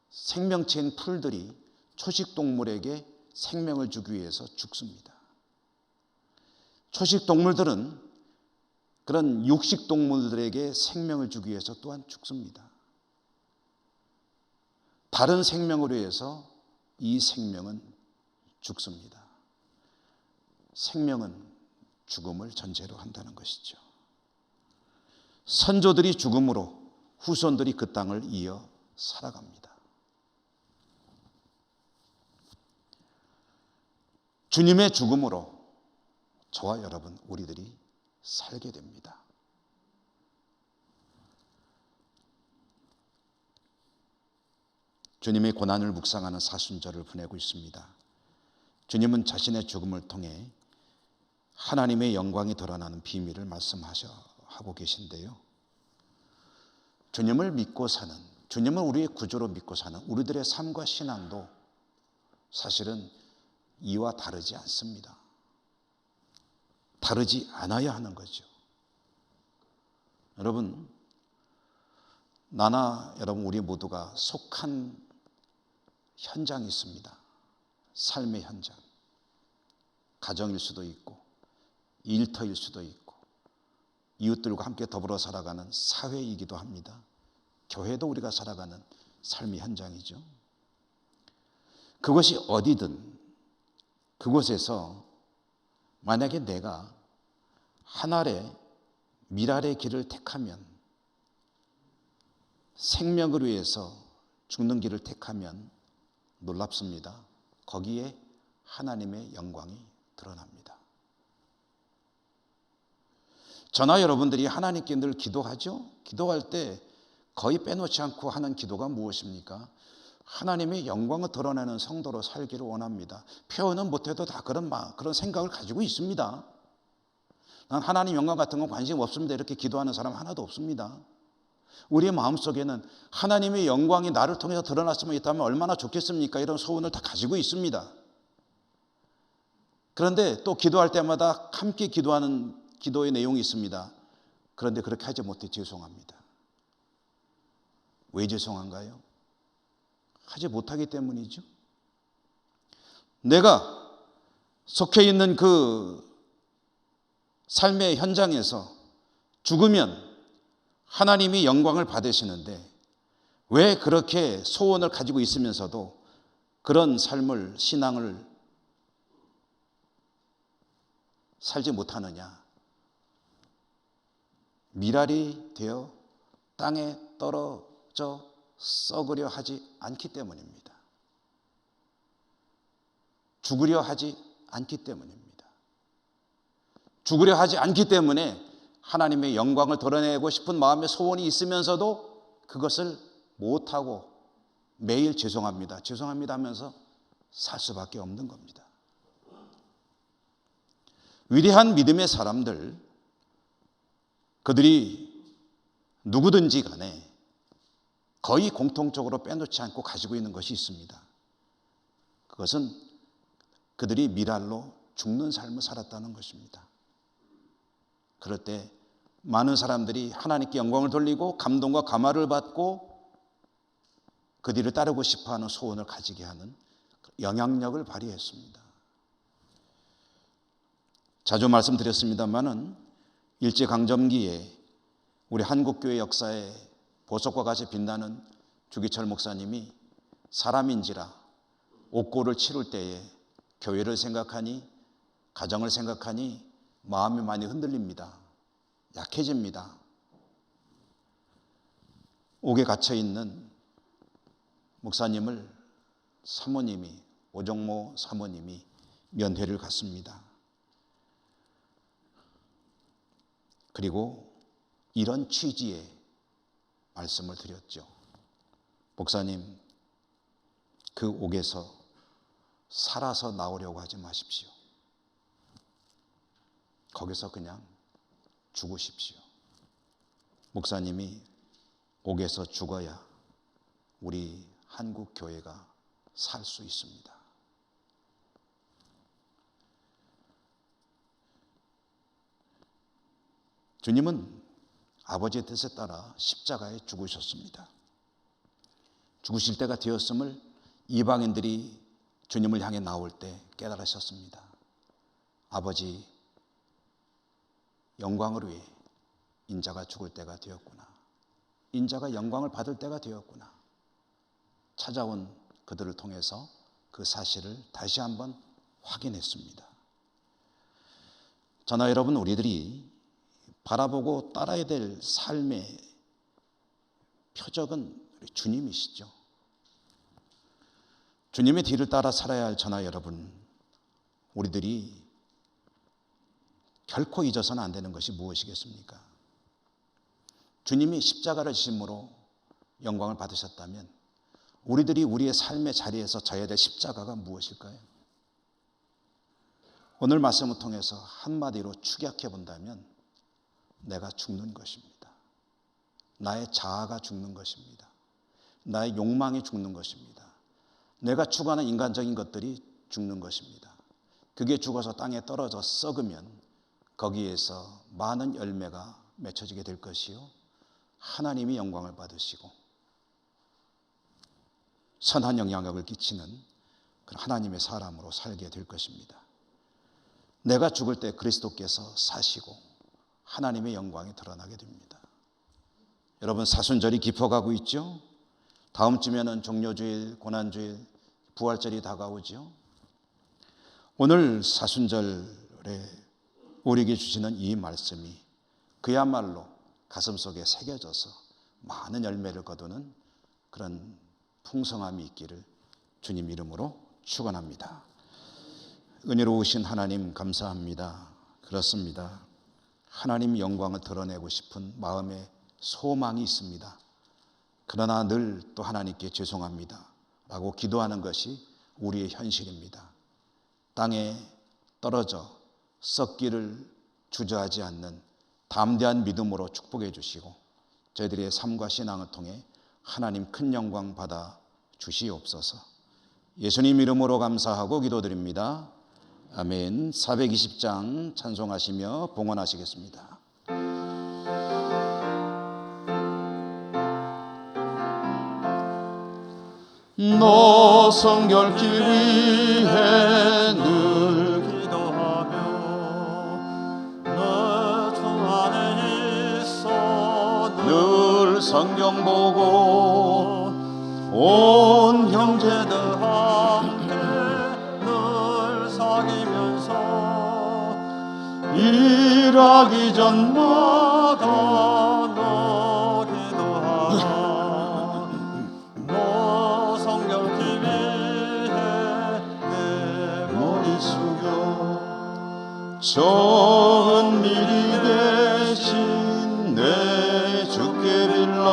생명체인 풀들이 초식동물에게 생명을 주기 위해서 죽습니다. 초식동물들은 그런 육식동물들에게 생명을 주기 위해서 또한 죽습니다. 다른 생명을 위해서 이 생명은 죽습니다. 생명은 죽음을 전제로 한다는 것이죠. 선조들이 죽음으로 후손들이 그 땅을 이어 살아갑니다. 주님의 죽음으로 저와 여러분 우리들이 살게 됩니다. 주님의 고난을 묵상하는 사순절을 보내고 있습니다. 주님은 자신의 죽음을 통해 하나님의 영광이 드러나는 비밀을 말씀하고 계신데요. 주님을 믿고 사는, 주님을 우리의 구주로 믿고 사는 우리들의 삶과 신앙도 사실은 이와 다르지 않습니다. 다르지 않아야 하는 거죠. 여러분, 나나 여러분 우리 모두가 속한 현장이 있습니다. 삶의 현장. 가정일 수도 있고 일터일 수도 있고 이웃들과 함께 더불어 살아가는 사회이기도 합니다. 교회도 우리가 살아가는 삶의 현장이죠. 그것이 어디든 그곳에서 만약에 내가 하늘의 미랄의 길을 택하면, 생명을 위해서 죽는 길을 택하면 놀랍습니다. 거기에 하나님의 영광이 드러납니다. 저나 여러분들이 하나님께 늘 기도하죠? 기도할 때 거의 빼놓지 않고 하는 기도가 무엇입니까? 하나님의 영광을 드러내는 성도로 살기를 원합니다. 표현은 못해도 다 그런 생각을 가지고 있습니다. 난 하나님 영광 같은 건 관심 없습니다. 이렇게 기도하는 사람 하나도 없습니다. 우리의 마음속에는 하나님의 영광이 나를 통해서 드러났으면 있다면 얼마나 좋겠습니까? 이런 소원을 다 가지고 있습니다. 그런데 또 기도할 때마다 함께 기도하는 기도의 내용이 있습니다. 그런데 그렇게 하지 못해 죄송합니다. 왜 죄송한가요? 하지 못하기 때문이죠. 내가 속해 있는 그 삶의 현장에서 죽으면 하나님이 영광을 받으시는데 왜 그렇게 소원을 가지고 있으면서도 그런 삶을, 신앙을 살지 못하느냐? 미랄이 되어 땅에 떨어져 썩으려 하지 않기 때문입니다. 죽으려 하지 않기 때문입니다. 죽으려 하지 않기 때문에 하나님의 영광을 드러내고 싶은 마음의 소원이 있으면서도 그것을 못하고 매일 죄송합니다, 죄송합니다 하면서 살 수밖에 없는 겁니다. 위대한 믿음의 사람들, 그들이 누구든지 간에 거의 공통적으로 빼놓지 않고 가지고 있는 것이 있습니다. 그것은 그들이 미랄로 죽는 삶을 살았다는 것입니다. 그럴 때 많은 사람들이 하나님께 영광을 돌리고 감동과 감화를 받고 그 뒤를 따르고 싶어하는 소원을 가지게 하는 영향력을 발휘했습니다. 자주 말씀드렸습니다마는 일제강점기에 우리 한국교회 역사에 보석과 같이 빛나는 주기철 목사님이 사람인지라 옥고를 치룰 때에 교회를 생각하니, 가정을 생각하니 마음이 많이 흔들립니다. 약해집니다. 옥에 갇혀있는 목사님을 사모님이, 오정모 사모님이 면회를 갔습니다. 그리고 이런 취지의 말씀을 드렸죠. 목사님, 그 옥에서 살아서 나오려고 하지 마십시오. 거기서 그냥 죽으십시오. 목사님이 옥에서 죽어야 우리 한국 교회가 살 수 있습니다. 주님은 아버지의 뜻에 따라 십자가에 죽으셨습니다. 죽으실 때가 되었음을 이방인들이 주님을 향해 나올 때 깨달으셨습니다. 아버지, 영광을 위해 인자가 죽을 때가 되었구나. 인자가 영광을 받을 때가 되었구나. 찾아온 그들을 통해서 그 사실을 다시 한번 확인했습니다. 저나 여러분, 우리들이 바라보고 따라야 될 삶의 표적은 주님이시죠. 주님의 뒤를 따라 살아야 할 저나 여러분, 우리들이 결코 잊어서는 안 되는 것이 무엇이겠습니까? 주님이 십자가를 지심으로 영광을 받으셨다면 우리들이 우리의 삶의 자리에서 져야 될 십자가가 무엇일까요? 오늘 말씀을 통해서 한마디로 축약해 본다면 내가 죽는 것입니다. 나의 자아가 죽는 것입니다. 나의 욕망이 죽는 것입니다. 내가 추구하는 인간적인 것들이 죽는 것입니다. 그게 죽어서 땅에 떨어져 썩으면 거기에서 많은 열매가 맺혀지게 될 것이요, 하나님이 영광을 받으시고 선한 영향력을 끼치는 그런 하나님의 사람으로 살게 될 것입니다. 내가 죽을 때 그리스도께서 사시고 하나님의 영광이 드러나게 됩니다. 여러분, 사순절이 깊어가고 있죠? 다음 주면은 종료주일, 고난주일, 부활절이 다가오죠. 오늘 사순절에 우리에게 주시는 이 말씀이 그야말로 가슴속에 새겨져서 많은 열매를 거두는 그런 풍성함이 있기를 주님 이름으로 축원합니다. 은혜로우신 하나님 감사합니다. 그렇습니다. 하나님 영광을 드러내고 싶은 마음의 소망이 있습니다. 그러나 늘 또 하나님께 죄송합니다 라고 기도하는 것이 우리의 현실입니다. 땅에 떨어져 썩기를 주저하지 않는 담대한 믿음으로 축복해 주시고 저희들의 삶과 신앙을 통해 하나님 큰 영광 받아 주시옵소서. 예수님 이름으로 감사하고 기도드립니다. 아멘. 420장 찬송하시며 봉헌하시겠습니다. 너 성결케 위해 늘 기도하며 너 주 안에 있어 늘 성경 보고 온 형제들 함께 늘 사귀면서 일하기 전마다 너 기도하라. 너 성결케 위해 내 머리 숙여 좋은 일이 대신 내 주께 빌라.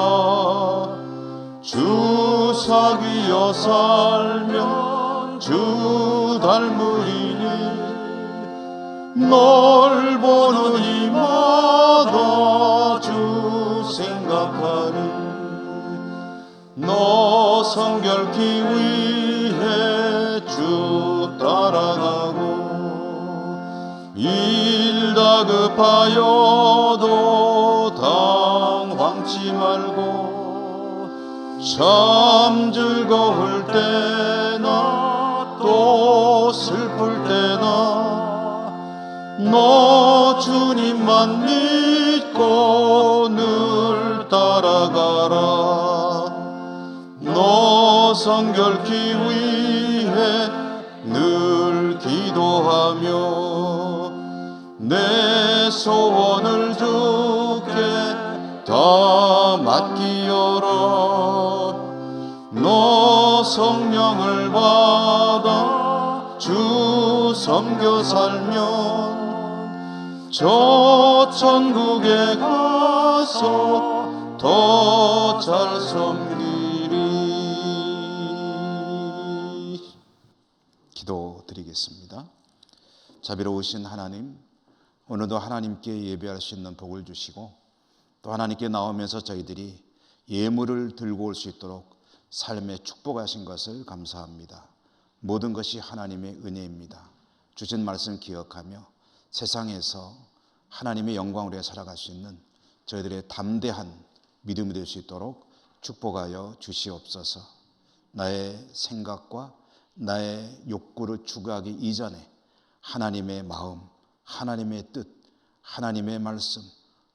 주 사귀어 살면 주 닮으리니 널 보는 이마다 주 생각하니 너 성결케 위해 주 따라가고 일 다급하여도 당황치 말고 참 즐거울 때나 또 슬플 때나 너 주님만 믿고 늘 따라가라. 너 성결케 위해 늘 기도하며 내 소원을 주께 다 맡기어라. 너 성령을 받아 주 섬겨 살면 저 천국에 가서 더 잘 섬기리. 기도드리겠습니다. 자비로우신 하나님, 오늘도 하나님께 예배할 수 있는 복을 주시고 또 하나님께 나오면서 저희들이 예물을 들고 올 수 있도록 삶에 축복하신 것을 감사합니다. 모든 것이 하나님의 은혜입니다. 주신 말씀 기억하며 세상에서 하나님의 영광으로 살아갈 수 있는 저희들의 담대한 믿음이 될 수 있도록 축복하여 주시옵소서. 나의 생각과 나의 욕구를 추구하기 이전에 하나님의 마음, 하나님의 뜻, 하나님의 말씀,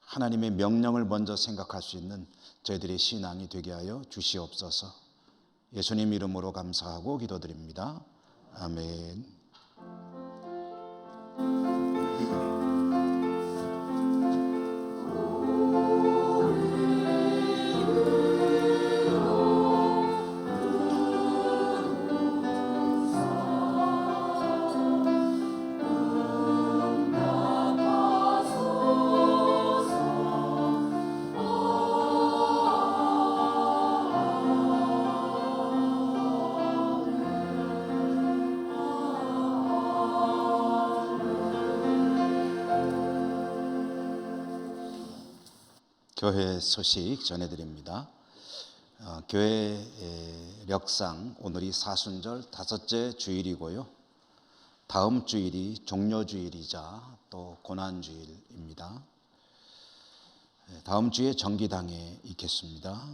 하나님의 명령을 먼저 생각할 수 있는 저희들의 신앙이 되게 하여 주시옵소서. 예수님 이름으로 감사하고 기도드립니다. 아멘. 교회 소식 전해드립니다. 교회 력상 오늘이 사순절 5째 주일이고요. 다음 주일이 종료주일이자 또 고난주일입니다. 다음 주에 정기당에 있겠습니다.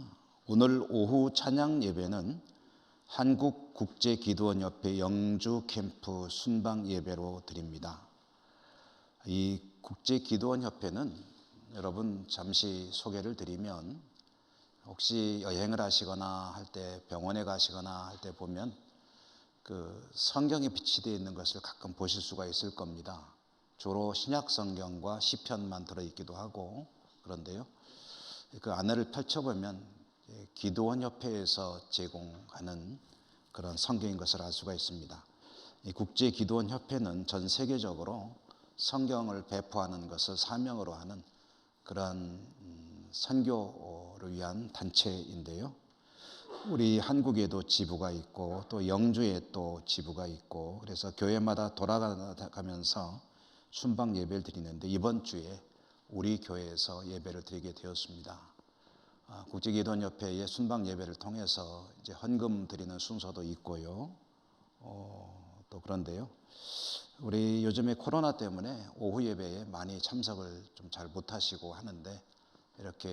오늘 오후 찬양 예배는 한국국제기도원협회 영주 캠프 순방 예배로 드립니다. 이 국제기도원협회는 여러분 잠시 소개를 드리면, 혹시 여행을 하시거나 할 때, 병원에 가시거나 할 때 보면 그 성경에 비치되어 있는 것을 가끔 보실 수가 있을 겁니다. 주로 신약 성경과 시편만 들어있기도 하고 그런데요, 그 안내를 펼쳐보면 기도원 협회에서 제공하는 그런 성경인 것을 알 수가 있습니다. 이 국제 기도원 협회는 전 세계적으로 성경을 배포하는 것을 사명으로 하는 그런 선교를 위한 단체인데요. 우리 한국에도 지부가 있고 또 영주에 또 지부가 있고, 그래서 교회마다 돌아가면서 순방 예배를 드리는데 이번 주에 우리 교회에서 예배를 드리게 되었습니다. 국제기도원협회의 순방 예배를 통해서 이제 헌금 드리는 순서도 있고요. 또 그런데요, 우리 요즘에 코로나 때문에 오후 예배에 많이 참석을 좀 잘 못하시고 하는데, 이렇게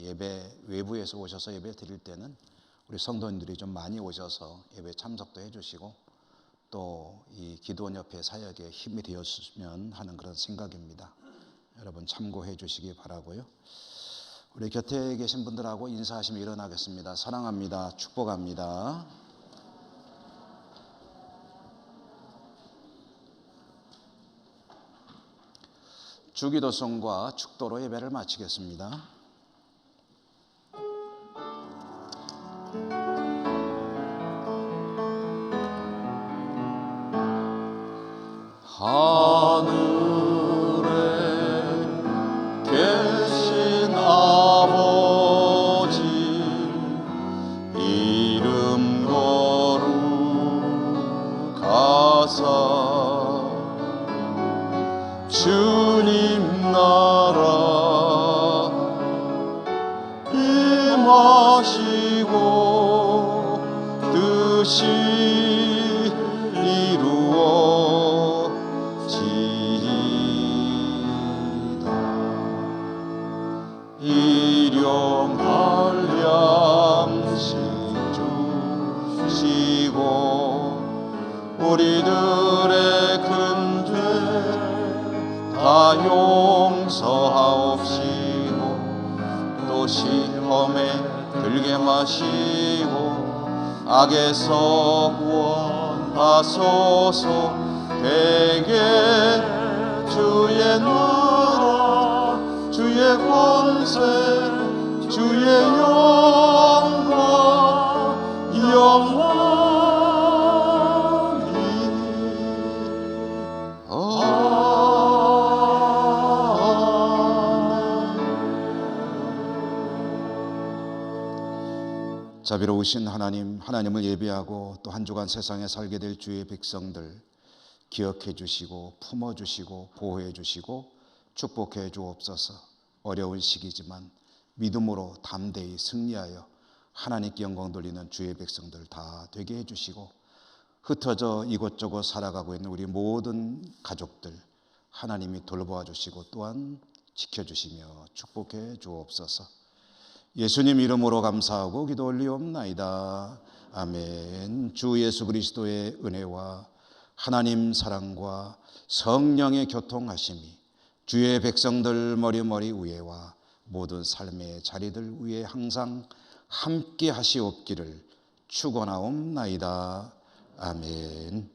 예배 외부에서 오셔서 예배 드릴 때는 우리 성도님들이 좀 많이 오셔서 예배 참석도 해주시고 또 이 기도원협회 사역에 힘이 되었으면 하는 그런 생각입니다. 여러분 참고해 주시기 바라고요. 우리 곁에 계신 분들하고 인사하시며 일어나겠습니다. 사랑합니다. 축복합니다. 주기도송과 축도로 예배를 마치겠습니다. 하늘에 계신 아버지 이름 거룩하사 주님 나라 임하시고 뜻이 이루어지이다. 일용할 양식 주시고 우리들의 큰 죄 다 용서하옵시고 또 시험에 들게 마시고 악에서 구원하소서. 대개 주의 나라 주의 권세 주의 영광 자비로우신 하나님을 예배하고 또 한 주간 세상에 살게 될 주의 백성들 기억해 주시고 품어 주시고 보호해 주시고 축복해 주옵소서. 어려운 시기지만 믿음으로 담대히 승리하여 하나님께 영광 돌리는 주의 백성들 다 되게 해주시고, 흩어져 이곳저곳 살아가고 있는 우리 모든 가족들 하나님이 돌보아 주시고 또한 지켜주시며 축복해 주옵소서. 예수님 이름으로 감사하고 기도 올리옵나이다. 아멘. 주 예수 그리스도의 은혜와 하나님 사랑과 성령의 교통하심이 주의 백성들 머리머리 위에와 모든 삶의 자리들 위에 항상 함께 하시옵기를 축원하옵나이다. 아멘.